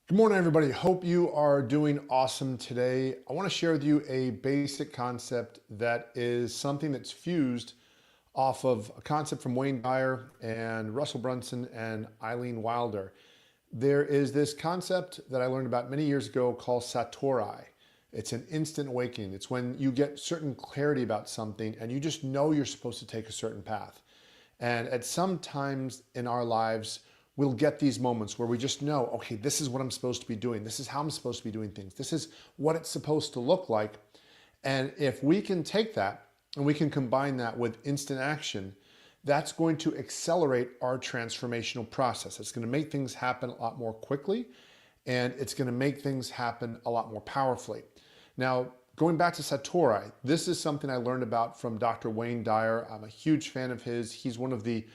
Good morning, everybody. Hope you are doing awesome today. I want to share with you a basic concept that is something that's fused off of a concept from Dyer and Russell Brunson and Eileen. There is this concept that I learned about many years ago called Satori. It's an instant awakening. It's when you get certain clarity about something and you just know you're supposed to take a certain path. And at some times in our lives, we'll get these moments where we just know, okay, this is what I'm supposed to be doing. This is how I'm supposed to be doing things. This is what it's supposed to look like. And if we can take that and we can combine that with instant action, that's going to accelerate our transformational process. It's going to make things happen a lot more quickly, and it's going to make things happen a lot more powerfully. Now, going back to Satori, this is something I learned about from Dr. Dyer. I'm a huge fan of his. He's one of the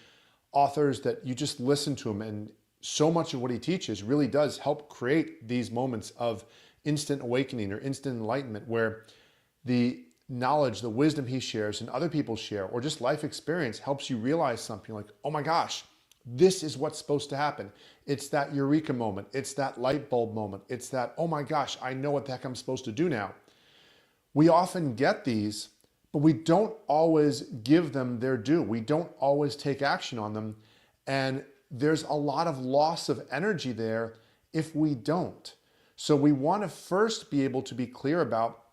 authors that you just listen to him, and so much of what he teaches really does help create these moments of instant awakening or instant enlightenment, where the knowledge, the wisdom he shares and other people share, or just life experience helps you realize something like, oh my gosh, this is what's supposed to happen. It's that eureka moment. It's that light bulb moment. It's that, oh my gosh, I know what the heck I'm supposed to do now. We often get these, but we don't always give them their due. We don't always take action on them. And there's a lot of loss of energy there if we don't. So we want to first be able to be clear about,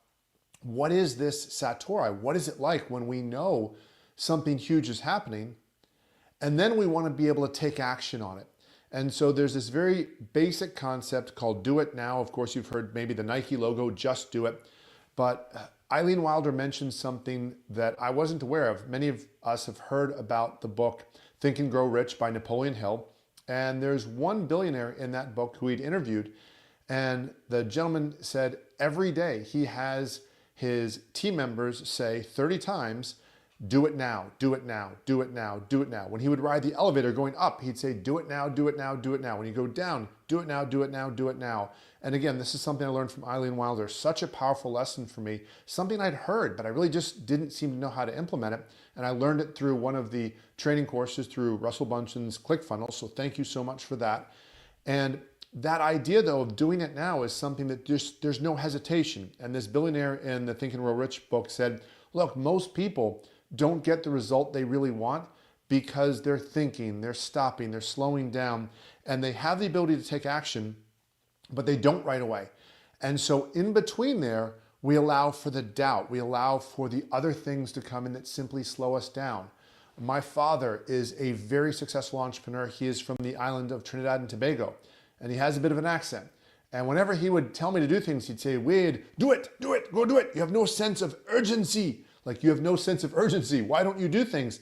what is this Satori? What is it like when we know something huge is happening? And then we want to be able to take action on it. And so there's this very basic concept called do it now. Of course, you've heard maybe the Nike logo, just do it. But Eileen mentioned something that I wasn't aware of. Many of us have heard about the book Think and Grow Rich by Napoleon Hill. And there's one billionaire in that book who he'd interviewed. And the gentleman said every day he has his team members say 30 times, do it now, do it now, do it now, do it now. When he would ride the elevator going up, he'd say, do it now, do it now, do it now. When you go down, do it now, do it now, do it now. And again, this is something I learned from Eileen. Such a powerful lesson for me, something I'd heard, but I really just didn't seem to know how to implement it. And I learned it through one of the training courses through Russell Brunson's ClickFunnels. So thank you so much for that. And that idea, though, of doing it now is something that there's no hesitation. And this billionaire in the Think and Grow Rich book said, look, most people don't get the result they really want because they're thinking, they're stopping, they're slowing down, and they have the ability to take action, but they don't right away. And so in between there, we allow for the doubt. We allow for the other things to come in that simply slow us down. My father is a very successful entrepreneur. He is from the island of Trinidad and Tobago, and he has a bit of an accent. And whenever he would tell me to do things, he'd say, Wade, do it, go do it. You have no sense of urgency. Like, you have no sense of urgency. Why don't you do things?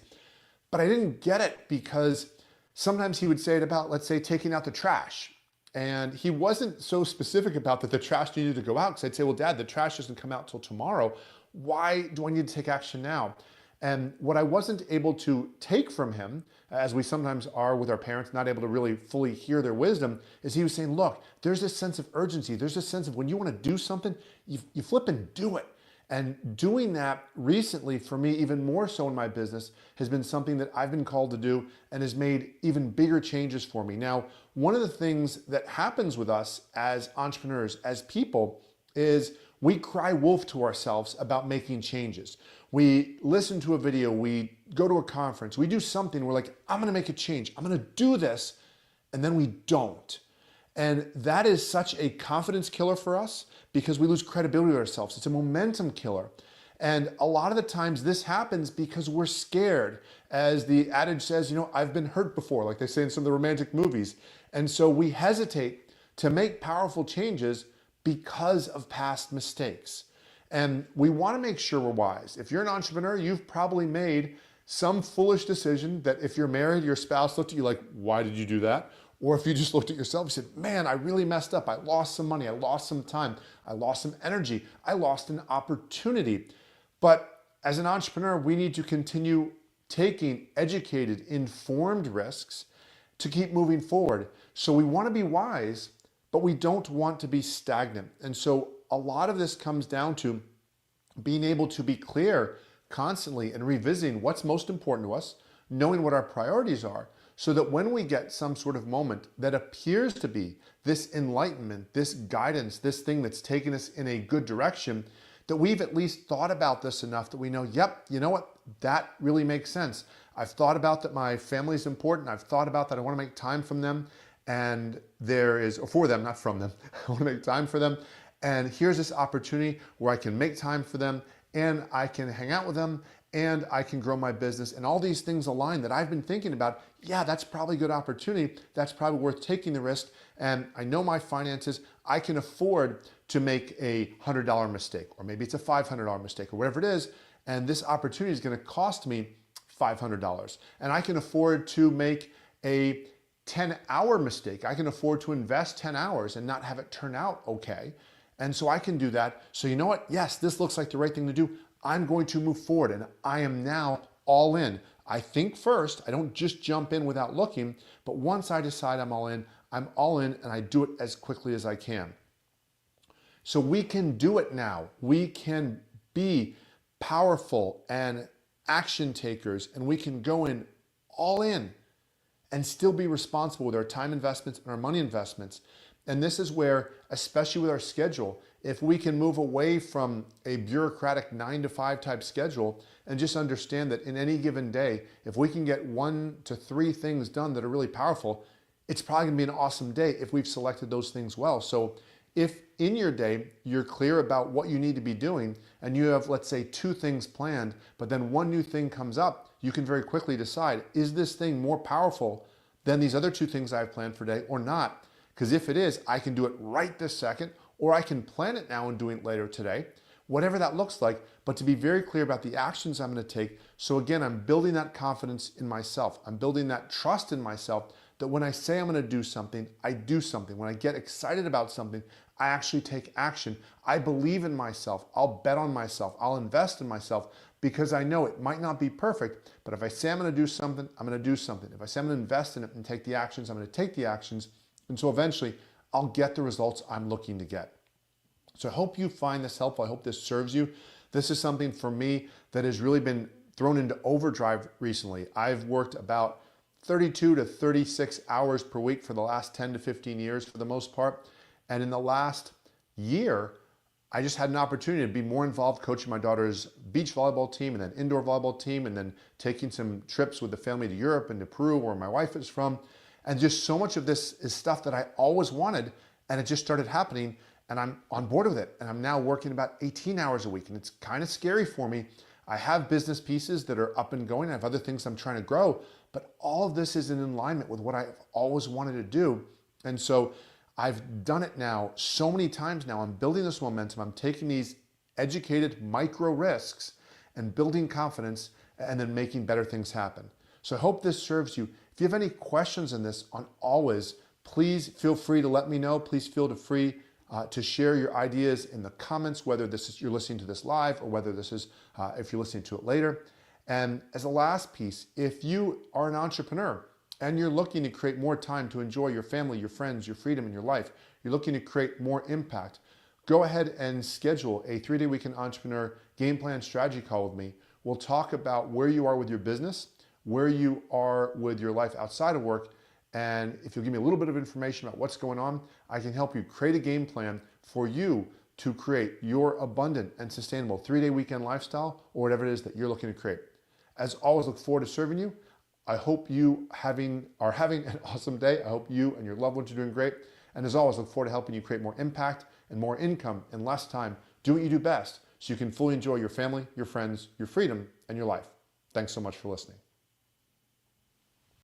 But I didn't get it, because sometimes he would say it about, let's say, taking out the trash. And he wasn't so specific about that the trash needed to go out, because I'd say, well, Dad, the trash doesn't come out till tomorrow. Why do I need to take action now? And what I wasn't able to take from him, as we sometimes are with our parents, not able to really fully hear their wisdom, is he was saying, look, there's this sense of urgency. There's this sense of when you want to do something, you flip and do it. And doing that recently, for me, even more so in my business, has been something that I've been called to do and has made even bigger changes for me. Now, one of the things that happens with us as entrepreneurs, as people, is we cry wolf to ourselves about making changes. We listen to a video, we go to a conference, we do something, we're like, I'm gonna make a change, I'm gonna do this, and then we don't. And that is such a confidence killer for us, because we lose credibility with ourselves. It's a momentum killer. And a lot of the times this happens because we're scared. As the adage says, I've been hurt before, like they say in some of the romantic movies. And so we hesitate to make powerful changes because of past mistakes. And we want to make sure we're wise. If you're an entrepreneur, you've probably made some foolish decision that if you're married, your spouse looked at you like, why did you do that? Or if you just looked at yourself and said, man, I really messed up. I lost some money. I lost some time. I lost some energy. I lost an opportunity. But as an entrepreneur, we need to continue taking educated, informed risks to keep moving forward. So we want to be wise, but we don't want to be stagnant. And so a lot of this comes down to being able to be clear constantly and revisiting what's most important to us, knowing what our priorities are, so that when we get some sort of moment that appears to be this enlightenment, this guidance, this thing that's taken us in a good direction, that we've at least thought about this enough that we know, yep, you know what, that really makes sense. I've thought about that my family is important. I've thought about that I want to make time from them, and there is, or for them, not from them. I want to make time for them. And here's this opportunity where I can make time for them, and I can hang out with them, and I can grow my business, and all these things align that I've been thinking about. Yeah, that's probably a good opportunity. That's probably worth taking the risk. And I know my finances. I can afford to make a $100 mistake, or maybe it's a $500 mistake, or whatever it is. And this opportunity is going to cost me $500. And I can afford to make a 10-hour mistake. I can afford to invest 10 hours and not have it turn out okay. And so I can do that. So you know what? Yes, this looks like the right thing to do. I'm going to move forward, and I am now all in. I think first. I don't just jump in without looking, but once I decide I'm all in, and I do it as quickly as I can. So we can do it now. We can be powerful and action takers, and we can go in all in and still be responsible with our time investments and our money investments. And this is where, especially with our schedule, if we can move away from a bureaucratic 9-to-5 type schedule and just understand that in any given day, if we can get 1 to 3 things done that are really powerful, it's probably gonna be an awesome day if we've selected those things well. So if in your day, you're clear about what you need to be doing, and you have, let's say, 2 things planned, but then 1 new thing comes up, you can very quickly decide, is this thing more powerful than these other 2 things I've planned for today or not? Because if it is, I can do it right this second, or I can plan it now and do it later today, whatever that looks like, but to be very clear about the actions I'm going to take. So again, I'm building that confidence in myself. I'm building that trust in myself that when I say I'm going to do something, I do something. When I get excited about something, I actually take action. I believe in myself. I'll bet on myself. I'll invest in myself because I know it might not be perfect, but if I say I'm going to do something, I'm going to do something. If I say I'm going to invest in it and take the actions, I'm going to take the actions. And so eventually I'll get the results I'm looking to get. So I hope you find this helpful. I hope this serves you. This is something for me that has really been thrown into overdrive recently. I've worked about 32 to 36 hours per week for the last 10 to 15 years for the most part. And in the last year, I just had an opportunity to be more involved coaching my daughter's beach volleyball team and then indoor volleyball team, and then taking some trips with the family to Europe and to Peru, where my wife is from. And just so much of this is stuff that I always wanted, and it just started happening, and I'm on board with it. And I'm now working about 18 hours a week, and it's kind of scary for me. I have business pieces that are up and going. I have other things I'm trying to grow, but all of this is in alignment with what I've always wanted to do. And so I've done it now so many times now. I'm building this momentum. I'm taking these educated micro risks and building confidence, and then making better things happen. So I hope this serves you. If you have any questions on this, on always, please feel free to let me know. Please feel free to share your ideas in the comments, whether this is you're listening to this live or whether this is if you're listening to it later. And as a last piece, if you are an entrepreneur and you're looking to create more time to enjoy your family, your friends, your freedom in your life, you're looking to create more impact, go ahead and schedule a 3-day weekend entrepreneur game plan strategy call with me. We'll talk about where you are with your business, where you are with your life outside of work, and if you'll give me a little bit of information about what's going on, I can help you create a game plan for you to create your abundant and sustainable 3-day weekend lifestyle, or whatever it is that you're looking to create. As always, look forward to serving you. I hope you are having an awesome day. I hope you and your loved ones are doing great. And as always, look forward to helping you create more impact and more income in less time. Do what you do best so you can fully enjoy your family, your friends, your freedom, and your life. Thanks so much for listening.